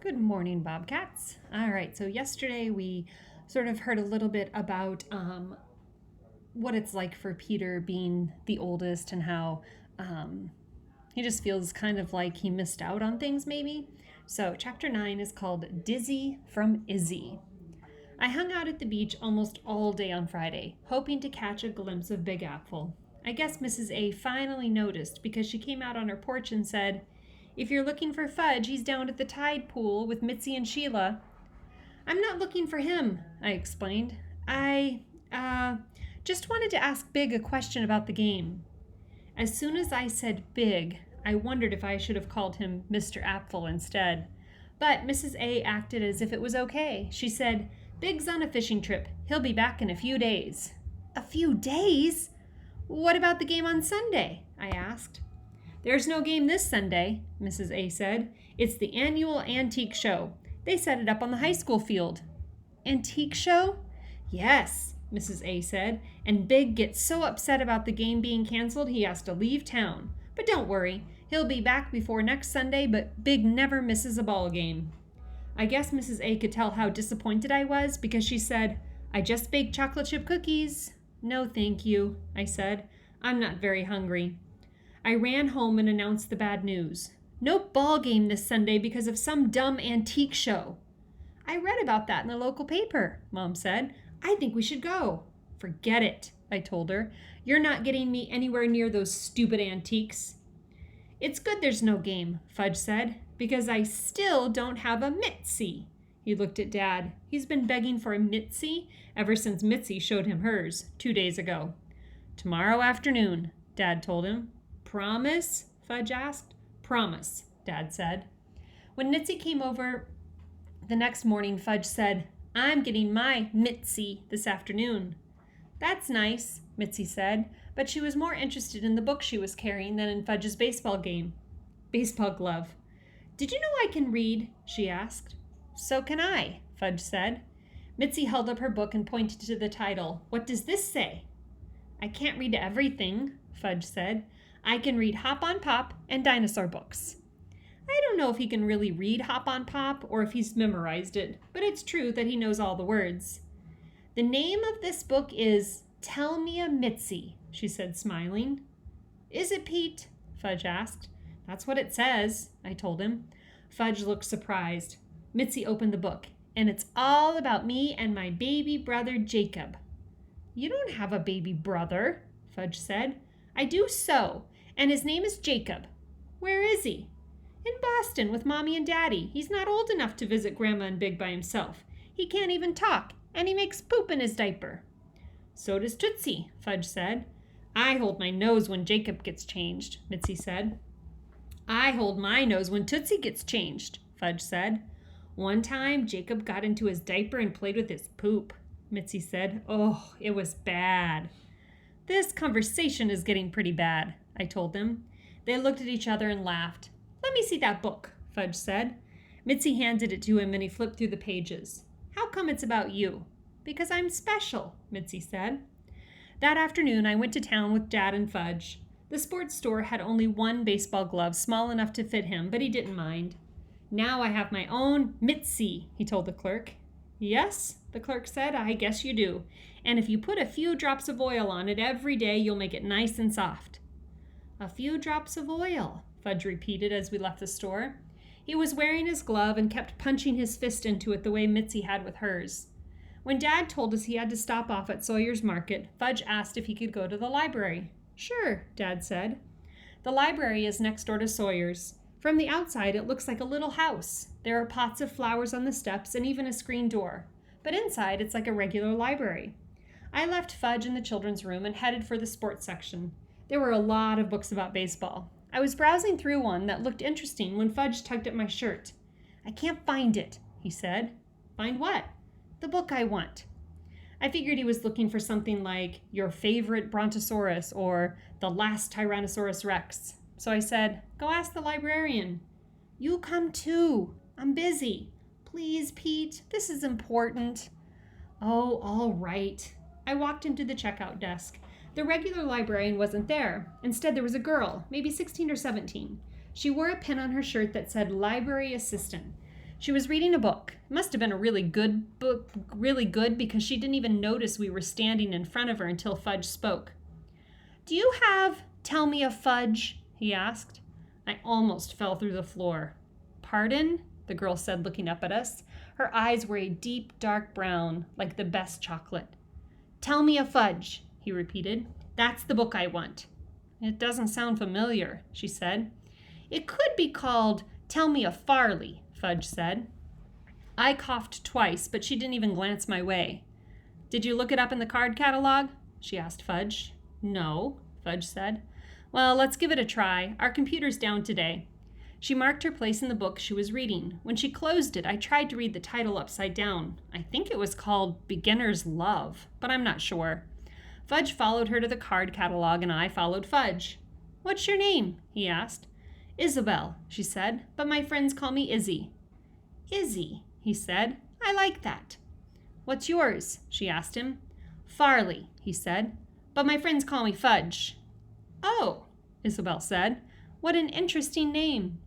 Good morning, Bobcats. All right, so yesterday we sort of heard a little bit about what it's like for Peter being the oldest and how he just feels kind of like he missed out on things, maybe. So, chapter 9 is called Dizzy from Izzy. I hung out at the beach almost all day on Friday, hoping to catch a glimpse of Big Apple. I guess Mrs. A finally noticed because she came out on her porch and said, "If you're looking for Fudge, he's down at the tide pool with Mitzi and Sheila." "I'm not looking for him," I explained. I just wanted to ask Big a question about the game." As soon as I said Big, I wondered if I should have called him Mr. Apfel instead. But Mrs. A acted as if it was okay. She said, "Big's on a fishing trip. He'll be back in a few days." "A few days? What about the game on Sunday?" I asked. "There's no game this Sunday," Mrs. A said. "It's the annual antique show. They set it up on the high school field." "Antique show?" "Yes," Mrs. A said, "and Big gets so upset about the game being canceled he has to leave town. But don't worry, he'll be back before next Sunday, but Big never misses a ball game." I guess Mrs. A could tell how disappointed I was because she said, "I just baked chocolate chip cookies." "No, thank you," I said. "I'm not very hungry." I ran home and announced the bad news. "No ball game this Sunday because of some dumb antique show." "I read about that in the local paper," Mom said. "I think we should go." "Forget it," I told her. "You're not getting me anywhere near those stupid antiques." "It's good there's no game," Fudge said, "because I still don't have a Mitzi." He looked at Dad. He's been begging for a Mitzi ever since Mitzi showed him hers 2 days ago. "Tomorrow afternoon," Dad told him. "Promise?" Fudge asked. "Promise," Dad said. When Mitzi came over the next morning, Fudge said, "I'm getting my Mitzi this afternoon." "That's nice," Mitzi said, but she was more interested in the book she was carrying than in Fudge's baseball glove. "Did you know I can read?" she asked. "So can I," Fudge said. Mitzi held up her book and pointed to the title. "What does this say?" "I can't read everything," Fudge said. "I can read Hop on Pop and dinosaur books." I don't know if he can really read Hop on Pop or if he's memorized it, but it's true that he knows all the words. "The name of this book is Tell Me a Mitzi," she said, smiling. "Is it, Pete?" Fudge asked. "That's what it says," I told him. Fudge looked surprised. Mitzi opened the book, and it's all about me and my baby brother Jacob. "You don't have a baby brother," Fudge said. "I do so, and his name is Jacob." "Where is he?" "In Boston with Mommy and Daddy. He's not old enough to visit Grandma and Big by himself. He can't even talk, and he makes poop in his diaper." "So does Tootsie," Fudge said. "I hold my nose when Jacob gets changed," Mitzi said. "I hold my nose when Tootsie gets changed," Fudge said. "One time, Jacob got into his diaper and played with his poop," Mitzi said. "Oh, it was bad." "This conversation is getting pretty bad," I told them. They looked at each other and laughed. "Let me see that book," Fudge said. Mitzi handed it to him and he flipped through the pages. "How come it's about you?" "Because I'm special," Mitzi said. That afternoon, I went to town with Dad and Fudge. The sports store had only one baseball glove small enough to fit him, but he didn't mind. "Now I have my own Mitzi," he told the clerk. "Yes," the clerk said, "I guess you do. And if you put a few drops of oil on it every day, you'll make it nice and soft." "A few drops of oil," Fudge repeated as we left the store. He was wearing his glove and kept punching his fist into it the way Mitzi had with hers. When Dad told us he had to stop off at Sawyer's Market, Fudge asked if he could go to the library. "Sure," Dad said. The library is next door to Sawyer's. From the outside, it looks like a little house. There are pots of flowers on the steps and even a screen door. But inside, it's like a regular library. I left Fudge in the children's room and headed for the sports section. There were a lot of books about baseball. I was browsing through one that looked interesting when Fudge tugged at my shirt. "I can't find it," he said. "Find what?" "The book I want." I figured he was looking for something like Your Favorite Brontosaurus or The Last Tyrannosaurus Rex. So I said, "Go ask the librarian." "You come too. I'm busy." "Please, Pete, this is important." "Oh, all right." I walked him to the checkout desk. The regular librarian wasn't there. Instead, there was a girl, maybe 16 or 17. She wore a pin on her shirt that said Library Assistant. She was reading a book. It must have been a really good book, really good, because she didn't even notice we were standing in front of her until Fudge spoke. "Do you have Tell Me a Fudge?" he asked. I almost fell through the floor. "Pardon?" the girl said, looking up at us. Her eyes were a deep, dark brown, like the best chocolate. "Tell Me a Fudge," he repeated. "That's the book I want." "It doesn't sound familiar," she said. "It could be called Tell Me a Farley," Fudge said. I coughed twice, but she didn't even glance my way. "Did you look it up in the card catalog?" she asked Fudge. "No," Fudge said. "Well, let's give it a try. Our computer's down today." She marked her place in the book she was reading. When she closed it, I tried to read the title upside down. I think it was called Beginner's Love, but I'm not sure. Fudge followed her to the card catalog, and I followed Fudge. "What's your name?" he asked. "Isabel," she said, "but my friends call me Izzy." "Izzy," he said. "I like that." "What's yours?" she asked him. "Farley," he said, "but my friends call me Fudge." "Oh," Isabel said. "What an interesting name."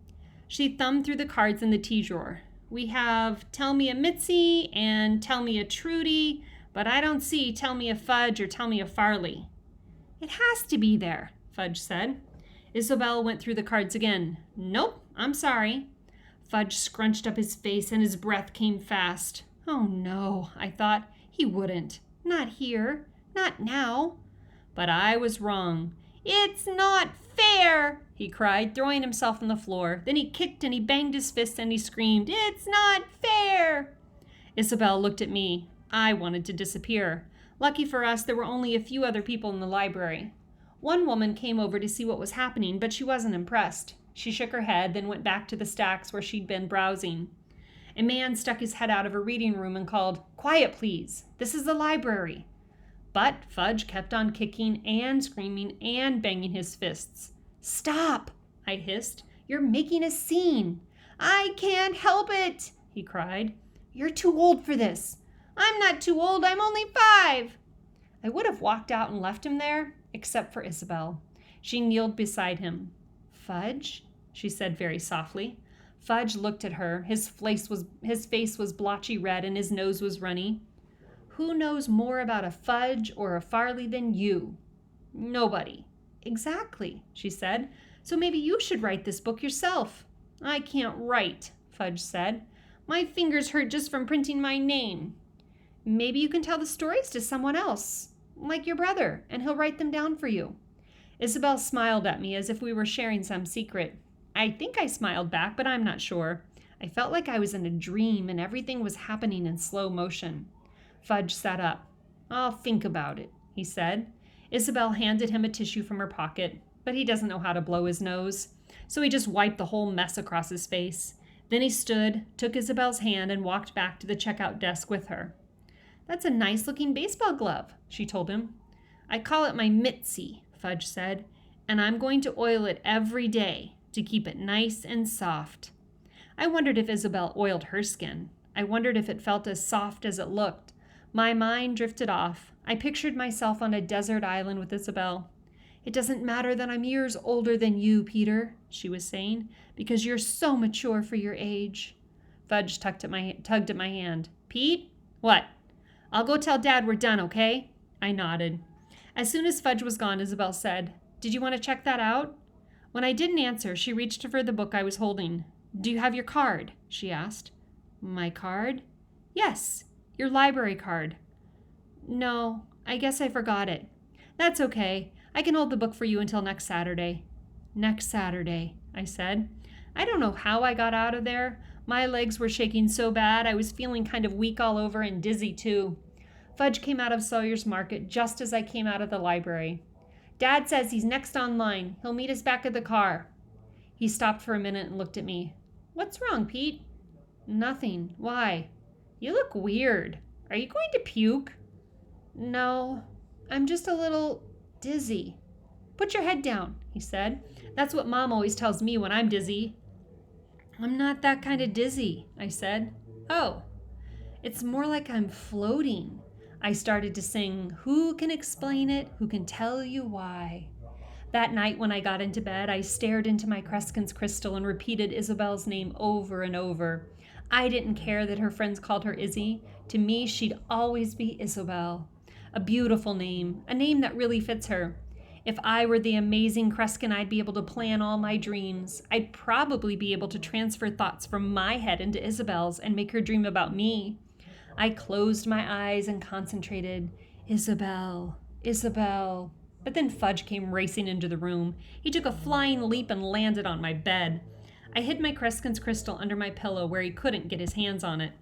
She thumbed through the cards in the tea drawer. "We have Tell Me a Mitzi and Tell Me a Trudy, but I don't see Tell Me a Fudge or Tell Me a Farley." "It has to be there," Fudge said. Isabel went through the cards again. "Nope, I'm sorry." Fudge scrunched up his face and his breath came fast. Oh no, I thought. He wouldn't. Not here. Not now. But I was wrong. "It's not fair," he cried, throwing himself on the floor. Then he kicked and he banged his fists and he screamed, "It's not fair!" Isabel looked at me. I wanted to disappear. Lucky for us, there were only a few other people in the library. One woman came over to see what was happening, but she wasn't impressed. She shook her head, then went back to the stacks where she'd been browsing. A man stuck his head out of a reading room and called, "Quiet, please. This is the library." But Fudge kept on kicking and screaming and banging his fists. "Stop," I hissed. "You're making a scene." "I can't help it," he cried. "You're too old for this." "I'm not too old. I'm only 5." I would have walked out and left him there, except for Isabel. She kneeled beside him. "Fudge?" she said very softly. Fudge looked at her. His face was blotchy red and his nose was runny. "Who knows more about a Fudge or a Farley than you?" "Nobody." "Exactly," she said. "So maybe you should write this book yourself." "I can't write," Fudge said. "My fingers hurt just from printing my name." "Maybe you can tell the stories to someone else, like your brother, and he'll write them down for you." Isabel smiled at me as if we were sharing some secret. I think I smiled back, but I'm not sure. I felt like I was in a dream and everything was happening in slow motion. Fudge sat up. "I'll think about it," he said. Isabel handed him a tissue from her pocket, but he doesn't know how to blow his nose, so he just wiped the whole mess across his face. Then he stood, took Isabel's hand, and walked back to the checkout desk with her. "That's a nice-looking baseball glove," she told him. "I call it my Mitzi," Fudge said, "and I'm going to oil it every day to keep it nice and soft." I wondered if Isabel oiled her skin. I wondered if it felt as soft as it looked. My mind drifted off. I pictured myself on a desert island with Isabel. "It doesn't matter that I'm years older than you, Peter," she was saying, "because you're so mature for your age." Fudge tugged at my hand. "Pete?" "What?" "I'll go tell Dad we're done, okay?" I nodded. As soon as Fudge was gone, Isabel said, "Did you want to check that out?" When I didn't answer, she reached for the book I was holding. "Do you have your card?" she asked. "My card?" "Yes, your library card." "No, I guess I forgot it." "That's okay. I can hold the book for you until next Saturday." "Next Saturday," I said. I don't know how I got out of there. My legs were shaking so bad I was feeling kind of weak all over and dizzy too. Fudge came out of Sawyer's Market just as I came out of the library. "Dad says he's next on line. He'll meet us back at the car." He stopped for a minute and looked at me. "What's wrong, Pete?" "Nothing. Why?" "You look weird. Are you going to puke?" "No, I'm just a little dizzy." "Put your head down," he said. "That's what Mom always tells me when I'm dizzy." "I'm not that kind of dizzy," I said. "Oh." "It's more like I'm floating." I started to sing, "Who can explain it? Who can tell you why?" That night when I got into bed, I stared into my Kreskin's crystal and repeated Isabel's name over and over. I didn't care that her friends called her Izzy. To me, she'd always be Isabel. A beautiful name, a name that really fits her. If I were the amazing Kreskin, I'd be able to plan all my dreams. I'd probably be able to transfer thoughts from my head into Isabel's and make her dream about me. I closed my eyes and concentrated. Isabel, Isabel. But then Fudge came racing into the room. He took a flying leap and landed on my bed. I hid my Kreskin's crystal under my pillow where he couldn't get his hands on it.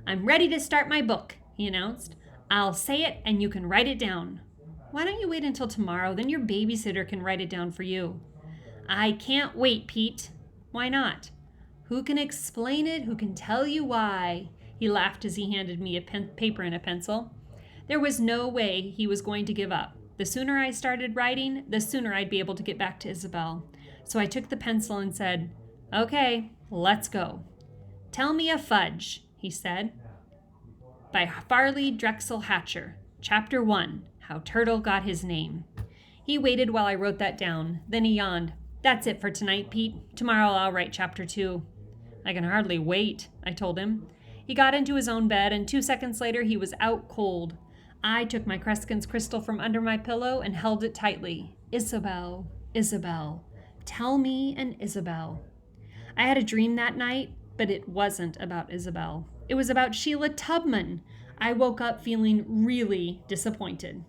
I'm ready to start my book, he announced. I'll say it and you can write it down. Why don't you wait until tomorrow? Then your babysitter can write it down for you. I can't wait, Pete. Why not? Who can explain it? Who can tell you why? He laughed as he handed me a paper and a pencil. There was no way he was going to give up. The sooner I started writing, the sooner I'd be able to get back to Isabel. So I took the pencil and said, Okay, let's go. Tell me a fudge, he said. By Farley Drexel Hatcher, Chapter 1, How Turtle Got His Name. He waited while I wrote that down. Then he yawned. That's it for tonight, Pete. Tomorrow I'll write Chapter 2. I can hardly wait, I told him. He got into his own bed, and 2 seconds later he was out cold. I took my Kreskin's crystal from under my pillow and held it tightly. Isabel, Isabel. Tell me an Isabel. I had a dream that night, but it wasn't about Isabel. It was about Sheila Tubman. I woke up feeling really disappointed.